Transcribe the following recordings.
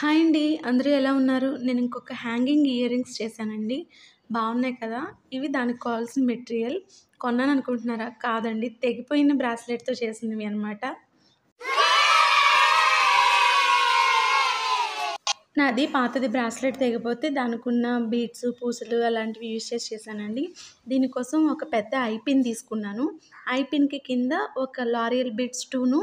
Hi అండి. అందరూ ఎలా ఉన్నారు? నేను ఇంకొక హ్యాంగింగ్ ఇయర్ రింగ్స్ చేశానండి. బావున్నాయి కదా! ఇవి దానికి కావాల్సిన మెటీరియల్. కొన్నాననుకుంటున్నారా? కాదండి. తెగిపోయిన బ్రాస్లెట్‌తో చేసినవి అనమాట. నాది పాతది బ్రాస్లెట్ తెగిపోతే దానికున్న బీడ్స్, పూసలు అలాంటివి యూజ్ చేశానండి. దీనికోసం ఒక పెద్ద ఐ పిన్ తీసుకున్నాను. ఐ పిన్‌కి కింద ఒక లారియల్ బీడ్స్ 2ను,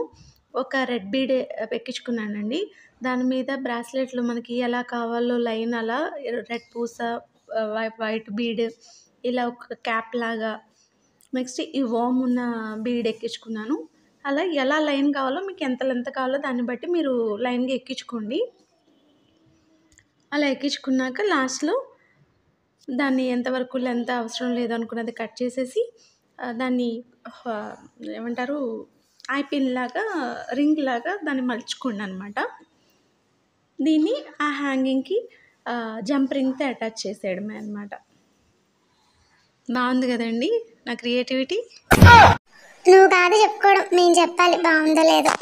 ఒక రెడ్ బీడ్ ఎక్కించుకున్నానండి. దాని మీద బ్రాస్లెట్‌లో మనకి ఎలా కావాలో లైన్ అలా రెడ్ పూస, వైట్ బీడ్ ఇలా ఒక క్యాప్ లాగా, నెక్స్ట్ ఈ వార్మ్ ఉన్న బీడ్ ఎక్కించుకున్నాను. అలా ఎలా లైన్ కావాలో మీకు ఎంత లెంత్ కావాలో దాన్ని బట్టి మీరు లైన్‌గా ఎక్కించుకోండి. అలా ఎక్కించుకున్నాక లాస్ట్‌లో దాన్ని ఎంతవరకు లెంత్ అవసరం లేదనుకున్నది కట్ చేసేసి దాన్ని హ ఏమంటారు ఐ పిన్‌లాగా, రింగ్‌లాగా దాన్ని మలుచుకోండనమాట. దీన్ని ఆ హ్యాంగింగ్‌కి జంప్ రింగ్‌తో అటాచ్ చేసేయడమే అనమాట. బావుంది గదండీ నా క్రియేటివిటీ. నువ్వు కాదు చెప్పుకోవడం, నేను చెప్పాలి బాగుందో లేదో.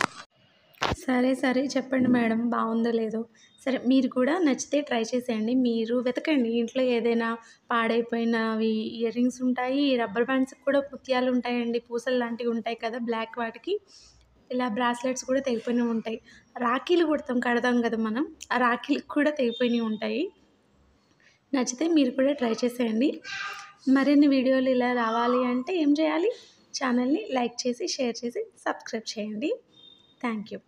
సరే చెప్పండి మేడం బావుందో లేదో. సరే మీరు కూడా నచ్చితే ట్రై చేసేయండి. మీరు వెతకండి ఇంట్లో ఏదైనా పాడైపోయినవి ఇయర్ రింగ్స్ ఉంటాయి. రబ్బర్ బ్యాండ్స్‌కి కూడా ముత్యాలు ఉంటాయండి. పూసలు లాంటివి ఉంటాయి కదా! బ్లాక్ వాటికి. ఇలా బ్రాస్లెట్స్ కూడా తెగిపోయినవి ఉంటాయి. రాఖీలు కడతాం కదా మనం. ఆ రాఖీలకి కూడా తెగిపోయినవి ఉంటాయి. నచ్చితే మీరు కూడా ట్రై చేసేయండి. మరిన్ని వీడియోలు ఇలా రావాలి అంటే ఏం చేయాలి? ఛానల్‌ని లైక్ చేసి, షేర్ చేసి, సబ్స్క్రైబ్ చేయండి. Thank you.